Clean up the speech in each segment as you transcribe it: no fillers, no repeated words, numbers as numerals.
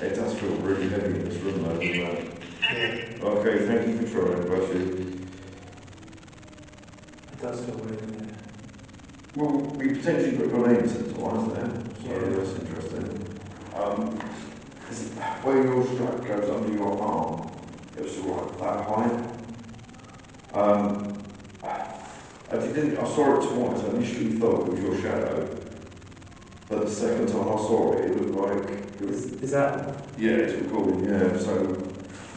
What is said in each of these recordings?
It does feel really heavy in this room though, doesn't it? Yeah, Okay, thank you for trying, bless you. it does feel weird, doesn't it? Well, we potentially got your name since twice there, so Yeah. that's interesting. Where your strap goes under your arm, it was sort of like that high. I saw it twice. I initially thought it was your shadow, but the second time I saw it, it looked like it was. Is that? Yeah, it's recording. Yeah, so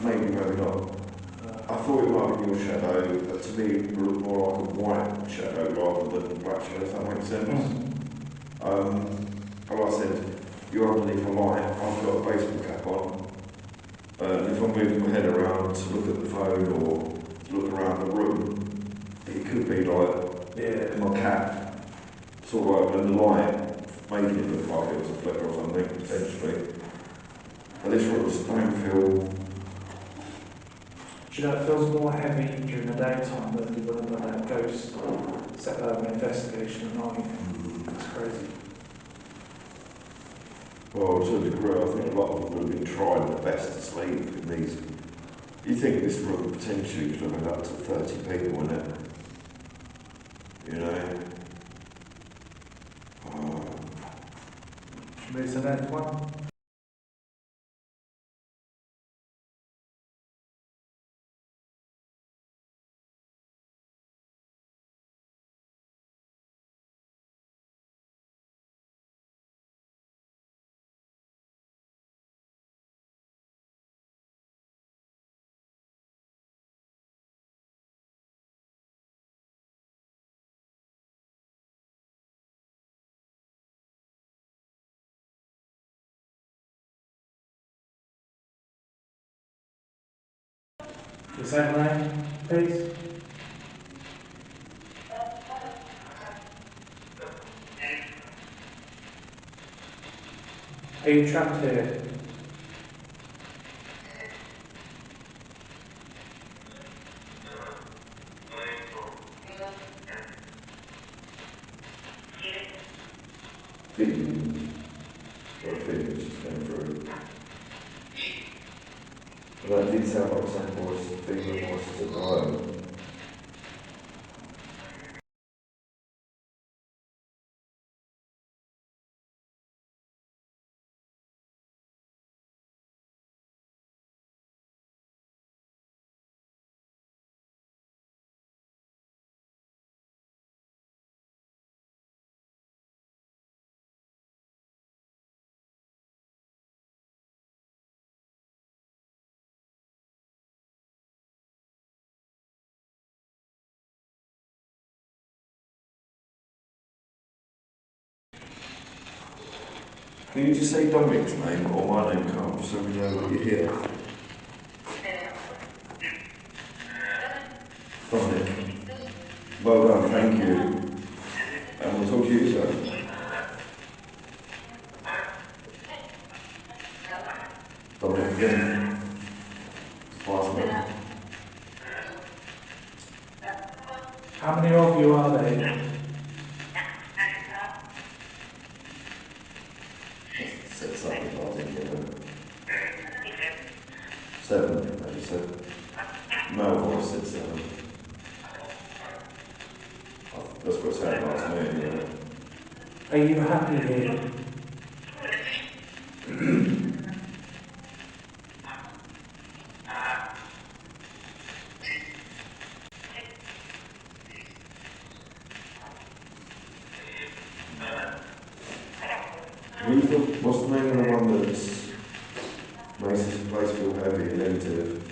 maybe not. I thought it might have been your shadow, but to me it looked more like a white shadow rather than a black shadow. If that makes sense. Like I said, you're underneath a light. I've got a baseball cap on. If I'm moving my head around to look at the phone or to look around the room, it could be like my cap, sort of like in the light, making it look like it was a flicker or something, potentially. But this room just don't feel. Do you know, it feels more heavy during the daytime than it would have done that ghost investigation at night. It's crazy. Well, to a degree, I think a lot of them would have been trying their best to sleep in these. You think this room potentially could have been up to 30 people in it? You know? Should we move to the next one? The same name, please. Are you trapped here? Feelings. Or feelings just came through. But that did sound like some voice, female voices at the home. Can you just say Dominic's name or my name comes so we know that you're here? Dominic. Well done, thank you. And we'll talk to you soon. Dominic again. Last name. How many of you are there? Said something, I think, you know. 7, as you said. Male voice said 7. That's what it sounded like to me, anyway. Are you happy here? What's the name of the one that's makes this place feel heavy and negative?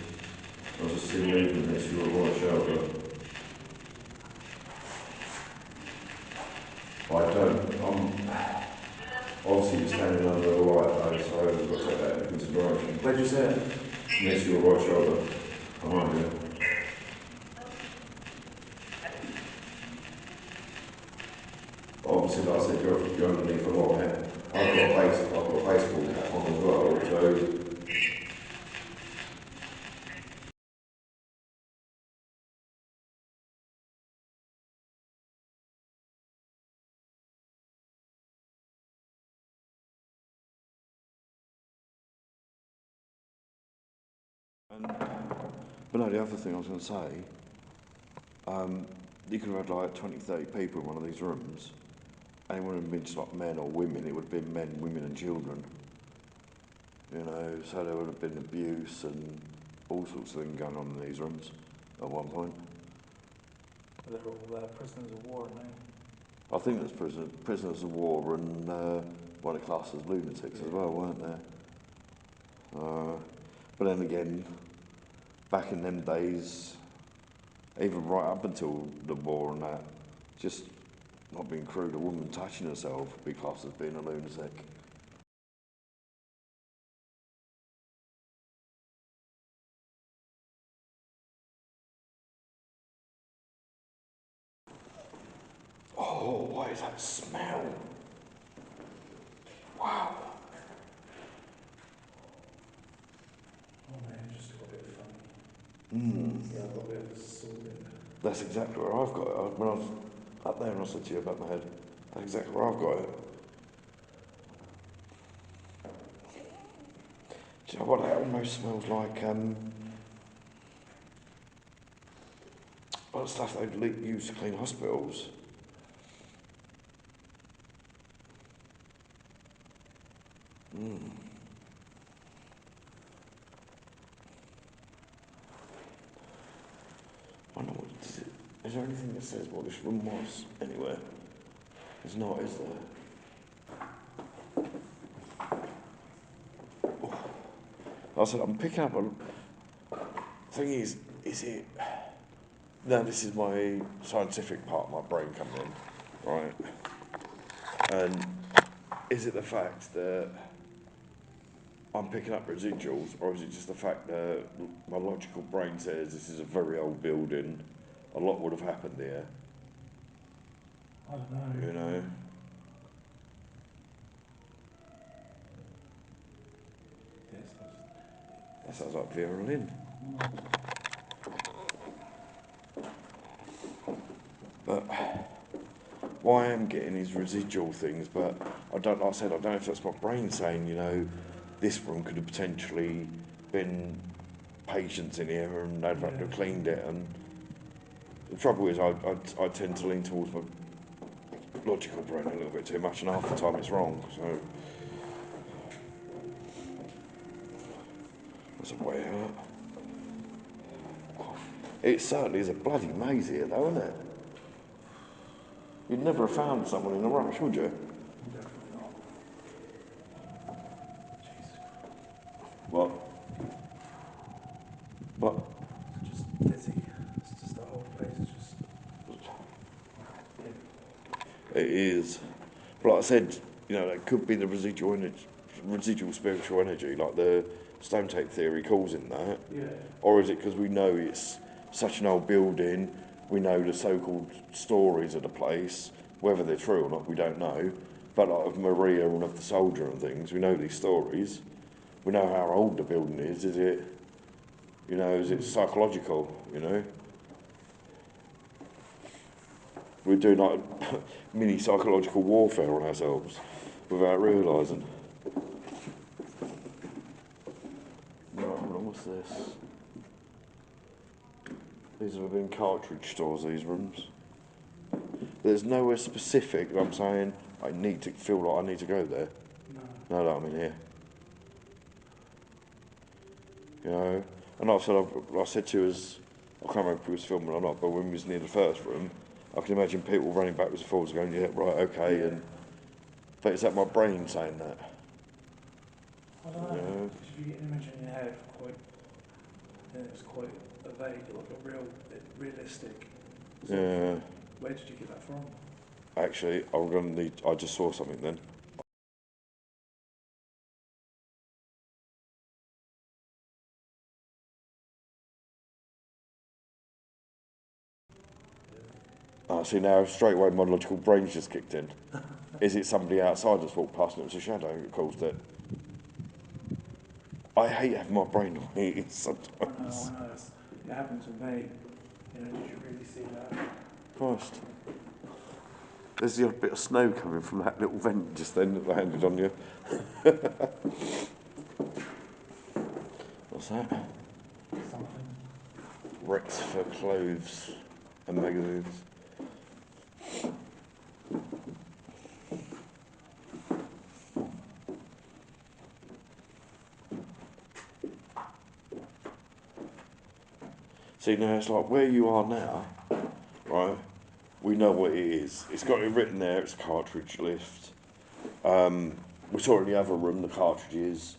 I was just seeing movement next to your right shoulder. I don't, obviously you're standing under the light though, so I've got to take that into consideration. Where'd you say it? Next to your right shoulder. Behind you. Obviously, like I said, you're underneath a lot of it. I've got a baseball cap on as well, so But no, the other thing I was going to say, you could have had like 20, 30 people in one of these rooms, and it wouldn't have been just like men or women, it would have been men, women and children. You know, so there would have been abuse and all sorts of things going on in these rooms at one point. They're all prisoners of war, aren't they? I think there's prisoners of war and one of the classes lunatics as well, weren't there? But then again, back in them days, even right up until the war and that, just not being crude, a woman touching herself would be classed as being a lunatic. Oh, what is that smell? Wow. Oh man, it's just got a bit funny. Yeah, I've got a bit of a sore in there. that's exactly where I've got it. When I was up there and I said to you about my head, that's exactly where I've got it. Do you know what? It almost smells like all the stuff they use to clean hospitals. I know what is it. Is there anything that says what this room was anywhere? There's not, is there? I said, I'm picking up a... Thing is it... Now, this is my scientific part of my brain coming in, right? And is it the fact that I'm picking up residuals, or is it just the fact that my logical brain says this is a very old building, a lot would have happened here, I don't know. you know? Yes, That sounds like Vera Lynn. But what I am getting is residual things, but like I said, I don't know if that's my brain saying, you know, this room could have potentially been patients in here and they'd have to have cleaned it. And the trouble is, I tend to lean towards my logical brain a little bit too much, and half the time it's wrong. So that's a way out. It certainly is a bloody maze here, though, isn't it? You'd never have found someone in a rush, would you? definitely not. Jesus Christ. What? What? It's just busy. It's just the whole place is just... It is. But like I said, you know, that could be the residual energy, residual spiritual energy, like the stone tape theory calls in that. Yeah. Or is it because we know it's such an old building, we know the so-called stories of the place, whether they're true or not, we don't know. But like of Maria and of the soldier and things, we know these stories. We know how old the building is. Is it, you know, is it psychological, you know? We're doing like mini psychological warfare on ourselves without realising. Right, hold on, what's this? These have been cartridge stores, these rooms. There's nowhere specific that I'm saying I need to feel like I need to go there. No. Now that I'm in here. You know? And like I said to you as, I can't remember if we was filming or not, but when we was near the first room, I can imagine people running backwards and forwards going, yeah, right, okay, Yeah. and but is that my brain saying that? I don't know. Yeah. Because if you get an image in your head quite... And it was quite a vague, like a realistic sort of Yeah. thing. Where did you get that from? Actually, I just saw something then. See now, straight away my logical brain's just kicked in. Is it somebody outside that's walked past and it was a shadow that caused it? I hate having my brain on me sometimes. I know. It happened to me. You know, did you really see that? Christ. There's the odd bit of snow coming from that little vent just then that landed on you. What's that? bricks for clothes and magazines. See, now it's like where you are now, right? We know what it is. It's got it written there, it's a cartridge lift. We saw in the other room the cartridges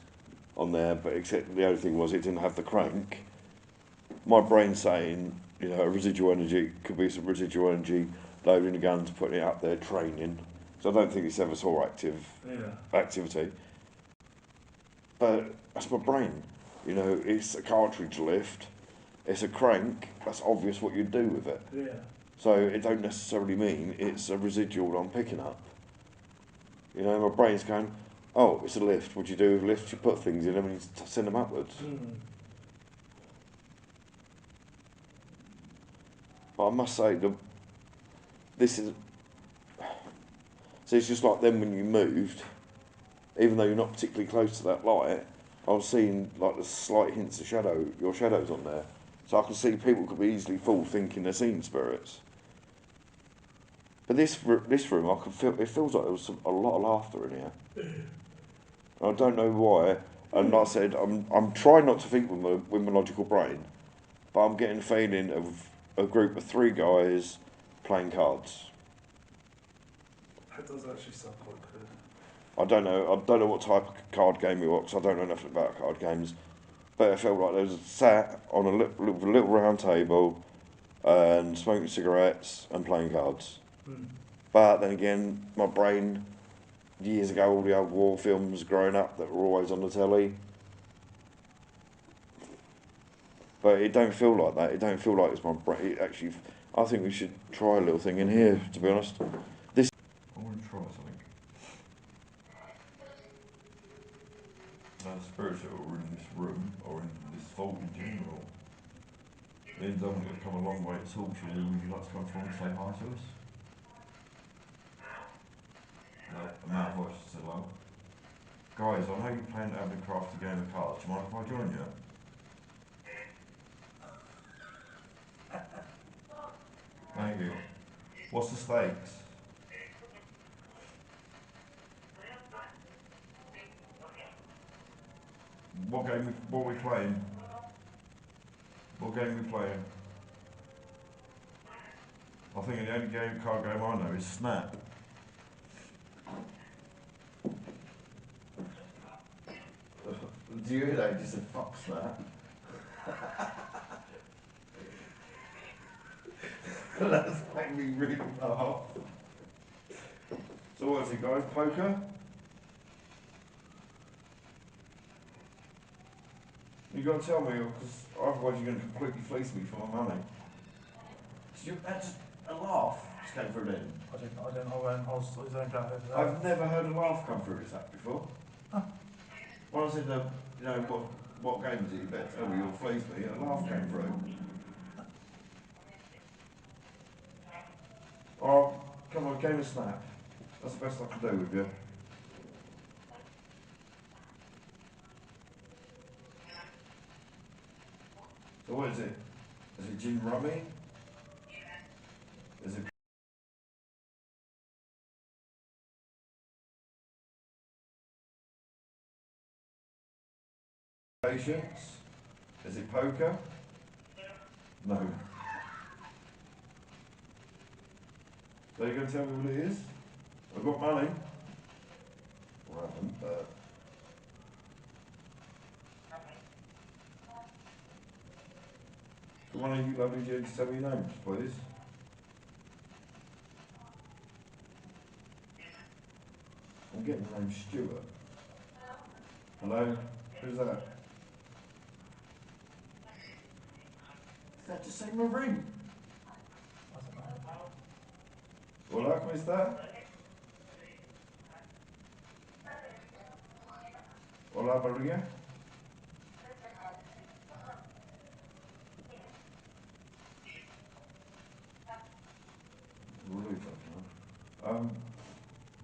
on there, but except the only thing was it didn't have the crank. My brain's saying, you know, residual energy, could be some residual energy, loading the guns, putting it up there, training. So I don't think it's ever saw activity. But that's my brain. You know, it's a cartridge lift, it's a crank, that's obvious what you do with it. Yeah. So it don't necessarily mean it's a residual I'm picking up. You know, my brain's going, oh, it's a lift. What do you do with lifts? You put things in them and you send them upwards. But I must say, this is... So it's just like then when you moved, even though you're not particularly close to that light, I was seeing like the slight hints of shadow, your shadows on there. So I can see people could be easily fooled thinking they're seeing spirits. But this room, I can feel, it feels like there was a lot of laughter in here. I don't know why. And like I said, I'm trying not to think with my logical brain, but I'm getting a feeling of a group of 3 guys playing cards. That does actually sound quite good. I don't know what type of card game it was, 'cause I don't know nothing about card games. But it felt like there was sat on a little round table and smoking cigarettes and playing cards. But then again, my brain, years ago, all the old war films growing up that were always on the telly. But it don't feel like that. It don't feel like it's my brain. It actually, I think we should try a little thing in here, to be honest. I want to try something. Now, spirits that are in this room, or in this vault in general, they're going to come a long way to talk to you. Would you like to come forward and say hi to us? No, a man voice said hello. Guys, I know you're playing having a crafty game of cards. Do you mind if I join you? Thank you. What's the stakes? What are we playing? What game are we playing? I think the only card game I know is Snap. Do you hear that? He just said, fuck Snap. That's made me really laugh. So what is it, guys? Poker? You got to tell me, because otherwise you're going to completely fleece me for my money. That's just a laugh just came through then. I don't go over that. I've never heard a laugh come through this app before. When I said, you know, what game is it? You better tell me, you'll fleece me. A laugh came through. Oh, come on, game of Snap. That's the best I can do with you. So what is it? Is it gin rummy? Is it patience? Is it poker? No. So you're going to tell me what it is? I've got money. Well, I haven't, but... So one of you lovely gents tell me your names, please. I'm getting the name Stuart. Hello? Who's that? Is that just say Marie? I don't know. Hola, ¿cómo está? Hola, Maria. Really fucking hell.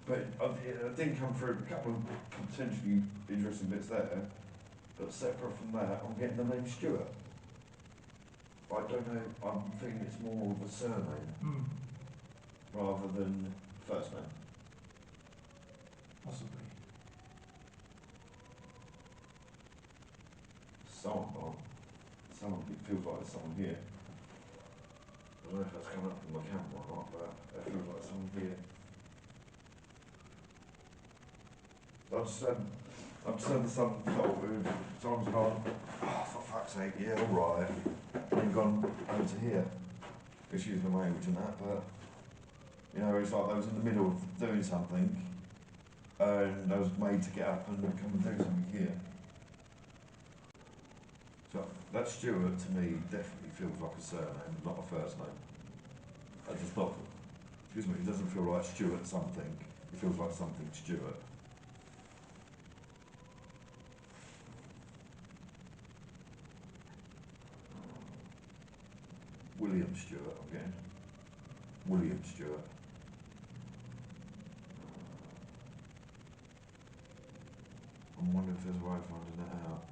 But it didn't come through a couple of potentially interesting bits there. But separate from that, I'm getting the name Stuart. I don't know, I'm thinking it's more of a surname rather than first name. Possibly. Someone it feels like there's someone here. I don't know if that's coming up in my camera or not, but it feels like someone here. I just had the sun told me, someone's gone, oh, for fuck's sake, yeah, alright. And gone over to here. Excuse my language and that, but, you know, it's like they was in the middle of doing something, and they was made to get up and come and do something here. So, that Stuart, to me, definitely feels like a surname, not a first name. I just thought, excuse me, it doesn't feel like Stuart something, it feels like something Stuart. William Stewart, I'm getting. William Stewart. I wonder if there's a way of finding that out.